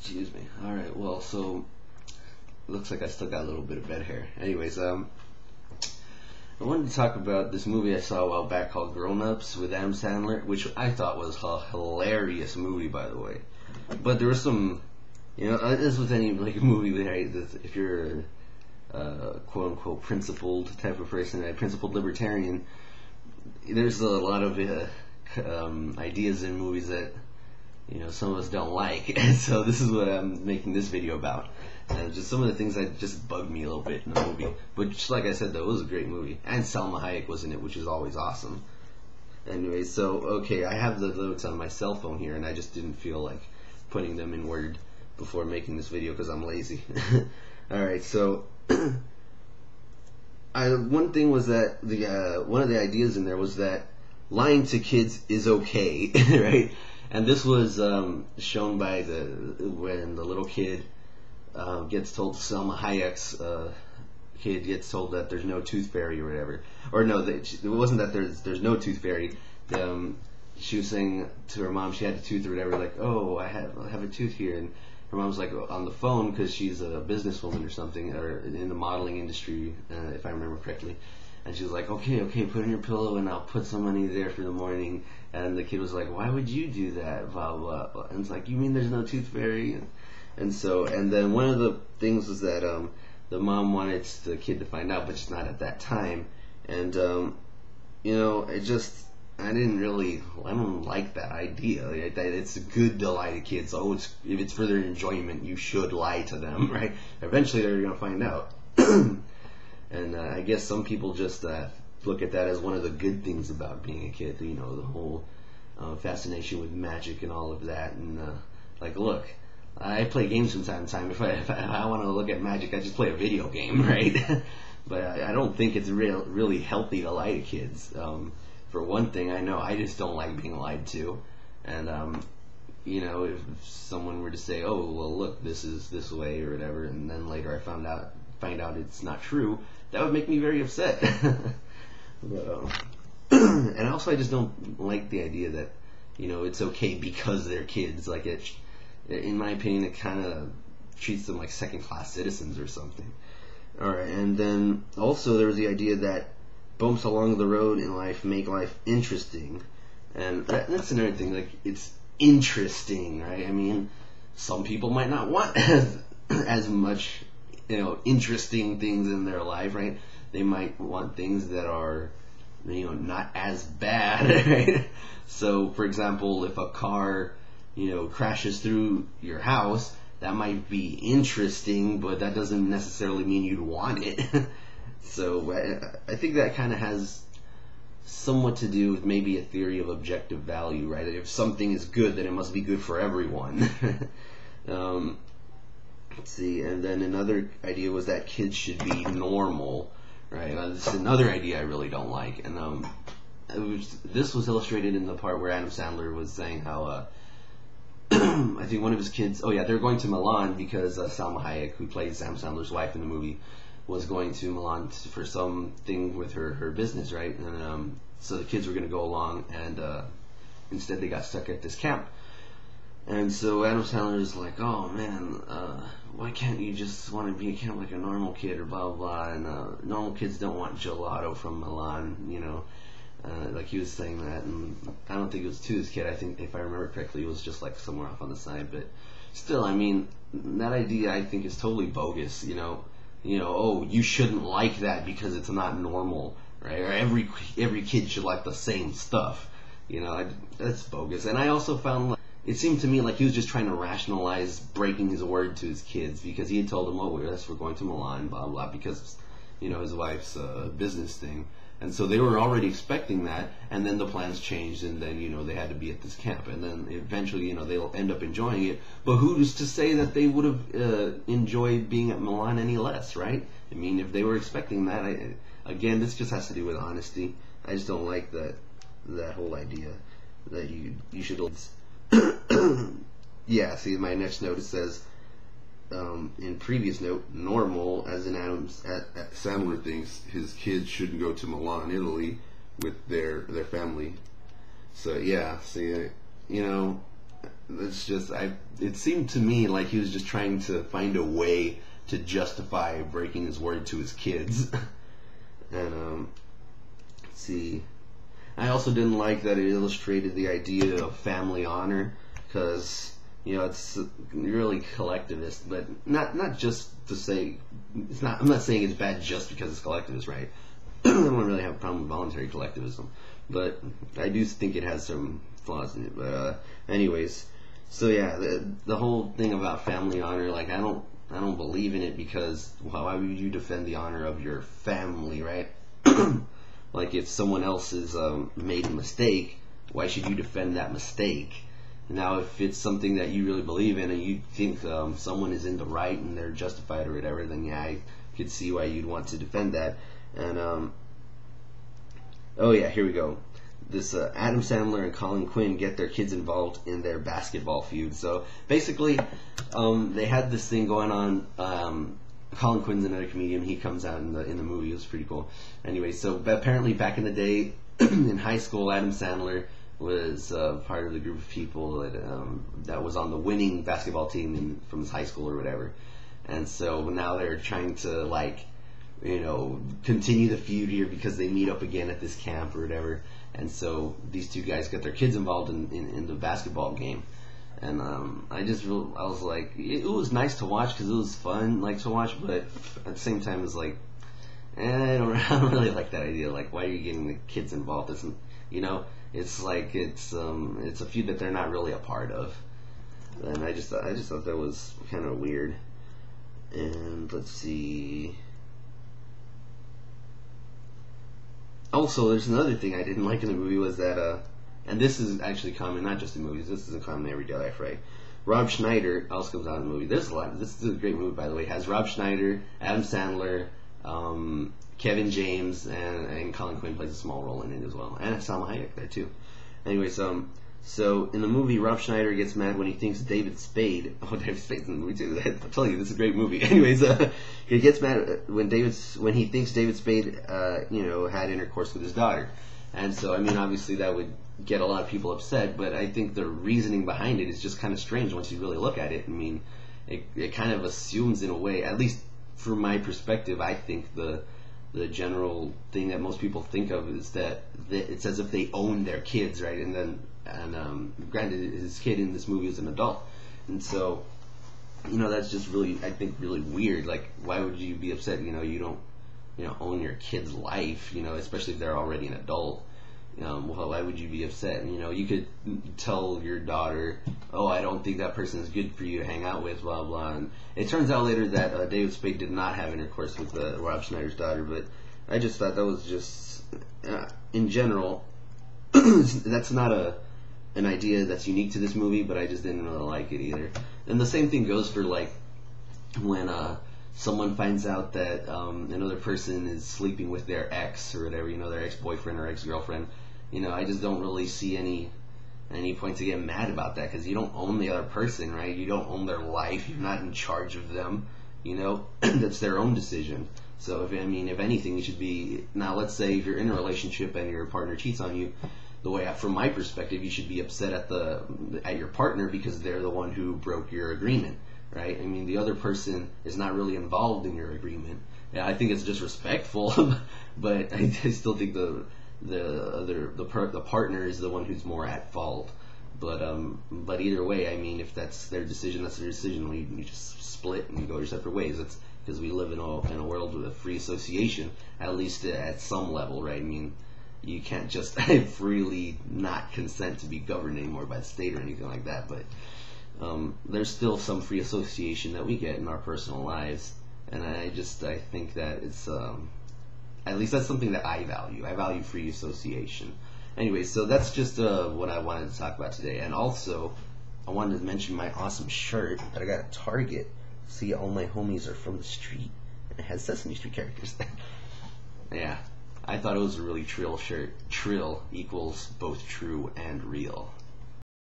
Excuse me. All right. Well, so looks like I still got a little bit of bed hair. Anyways, I wanted to talk about this movie I saw a while back called Grownups with Adam Sandler, which I thought was a hilarious movie, by the way. But there was some, as with any like movie, right? If you're a quote unquote principled type of person, a principled libertarian, there's a lot of ideas in movies that some of us don't like, and so this is what I'm making this video about. Just some of the things that just bugged me a little bit in the movie. But just like I said, though, it was a great movie, and Salma Hayek was in it, which is always awesome. Anyway, so okay, I have the notes on my cell phone here, and I just didn't feel like putting them in Word before making this video because I'm lazy. All right, so one thing was that one of the ideas in there was that lying to kids is okay, right? And this was shown by when the little kid gets told, Selma Hayek's kid gets told that there's no tooth fairy or whatever. Or no, it wasn't that there's no tooth fairy. She was saying to her mom she had a tooth or whatever, like, oh, I have a tooth here. And her mom's like on the phone because she's a businesswoman or something, or in the modeling industry, if I remember correctly. And she was like, okay, put in your pillow and I'll put some money there for the morning. And the kid was like, why would you do that? Blah, blah, blah. And it's like, you mean there's no tooth fairy? And then one of the things was that the mom wanted the kid to find out, but just not at that time. And, I don't like that idea. It's good to lie to kids. Oh, if it's for their enjoyment, you should lie to them, right? Eventually they're going to find out. And I guess some people just look at that as one of the good things about being a kid, the whole fascination with magic and all of that. And like, look, I play games from time to time. If I want to look at magic, I just play a video game, right? But I don't think it's really healthy to lie to kids. For one thing, I know I just don't like being lied to. And if someone were to say, oh, well, look, this is this way or whatever, and then later I find out it's not true, that would make me very upset. But, and also I just don't like the idea that it's okay because they're kids. Like, in my opinion, it kind of treats them like second-class citizens or something. All right, and then also there was the idea that bumps along the road in life make life interesting, and that's another thing. Like, it's interesting, right? I mean, some people might not want as much interesting things in their life, right? They might want things that are not as bad, right? So, for example, if a car crashes through your house, that might be interesting, but that doesn't necessarily mean you'd want it. So I think that kind of has somewhat to do with maybe a theory of objective value, right? If something is good, then it must be good for everyone. Let's see, and then another idea was that kids should be normal, right? This is another idea I really don't like, and this was illustrated in the part where Adam Sandler was saying how I think one of his kids, they're going to Milan because Salma Hayek, who plays Adam Sandler's wife in the movie, was going to Milan for something with her business, right? And so the kids were going to go along, and instead they got stuck at this camp. And so Adam Sandler is like, oh man, why can't you just want to be a camp like a normal kid, or blah blah. And normal kids don't want gelato from Milan, like he was saying that. And I don't think it was to his kid. I think, if I remember correctly, it was just like somewhere off on the side. But still, I mean, that idea I think is totally bogus. Oh, you shouldn't like that because it's not normal, right? Or every kid should like the same stuff. That's bogus. And I also found, it seemed to me like he was just trying to rationalize breaking his word to his kids, because he had told them, oh, we're going to Milan, blah, blah, because, his wife's business thing. And so they were already expecting that, and then the plans changed, and then, they had to be at this camp. And then eventually, they'll end up enjoying it. But who's to say that they would have enjoyed being at Milan any less, right? I mean, if they were expecting that, again, this just has to do with honesty. I just don't like that whole idea that you should... Yeah, see, my next note, it says, in previous note, normal, as in Sandler thinks his kids shouldn't go to Milan, Italy, with their family. So yeah, see, it's just it seemed to me like he was just trying to find a way to justify breaking his word to his kids. And let's see. I also didn't like that it illustrated the idea of family honor, because it's really collectivist, but not just to say it's not. I'm not saying it's bad just because it's collectivist, right? I don't really have a problem with voluntary collectivism, but I do think it has some flaws in it. But anyways, so yeah, the whole thing about family honor, like I don't believe in it, because why would you defend the honor of your family, right? Like if someone else has made a mistake, why should you defend that mistake? Now, if it's something that you really believe in and you think someone is in the right and they're justified or whatever, then yeah, I could see why you'd want to defend that. And oh yeah, here we go. This Adam Sandler and Colin Quinn get their kids involved in their basketball feud. So basically, they had this thing going on. Colin Quinn's another comedian. He comes out in the movie. It was pretty cool. Anyway, so apparently back in the day, in high school, Adam Sandler was part of the group of people that was on the winning basketball team from his high school or whatever. And so now they're trying to continue the feud here because they meet up again at this camp or whatever. And so these two guys got their kids involved in the basketball game. And I was like, it was nice to watch because it was fun, to watch. But at the same time, it's like, I don't really like that idea. Like, why are you getting the kids involved? It's like it's a feud that they're not really a part of. And I just thought that was kind of weird. And let's see. Also, there's another thing I didn't like in the movie was that, and this is actually common, not just in movies, this is a common everyday life, right? Rob Schneider also comes out in the movie. This is a great movie, by the way. It has Rob Schneider, Adam Sandler, Kevin James, and Colin Quinn plays a small role in it as well. And Salma Hayek there, too. Anyways, so in the movie, Rob Schneider gets mad when he thinks David Spade. Oh, David Spade's in the movie too. I'll tell you, this is a great movie. Anyways, he gets mad when he thinks David Spade, had intercourse with his daughter. And so, I mean, obviously that would get a lot of people upset. But I think the reasoning behind it is just kind of strange once you really look at it. I mean, it kind of assumes in a way, at least from my perspective, I think the general thing that most people think of is that it's as if they own their kids, right? And granted, his kid in this movie is an adult, and so that's just really, I think, really weird. Like, why would you be upset? You don't own your kid's life, especially if they're already an adult. Well, why would you be upset? You could tell your daughter, oh, I don't think that person is good for you to hang out with, blah, blah. And it turns out later that David Spade did not have intercourse with Rob Schneider's daughter, but I just thought that was just, in general, that's not an idea that's unique to this movie, but I just didn't really like it either. And the same thing goes for, when someone finds out that another person is sleeping with their ex or whatever, their ex-boyfriend or ex-girlfriend. I just don't really see any point to get mad about that, because you don't own the other person, right? You don't own their life. You're not in charge of them. That's their own decision. So if anything, you should be. Now, let's say if you're in a relationship and your partner cheats on you, the way, from my perspective, you should be upset at your partner because they're the one who broke your agreement, right? I mean, the other person is not really involved in your agreement. Yeah, I think it's disrespectful, but I still think the partner is the one who's more at fault. But either way, I mean, if that's their decision, that's their decision. You just split and you go your separate ways. That's because we live in a world with a free association, at least at some level, right? I mean, you can't just freely not consent to be governed anymore by the state or anything like that. But there's still some free association that we get in our personal lives, and I think that it's at least that's something that I value. I value free association. Anyway, so that's just what I wanted to talk about today. And also, I wanted to mention my awesome shirt that I got at Target. See, all my homies are from the street, and it has Sesame Street characters. Yeah, I thought it was a really trill shirt. Trill equals both true and real.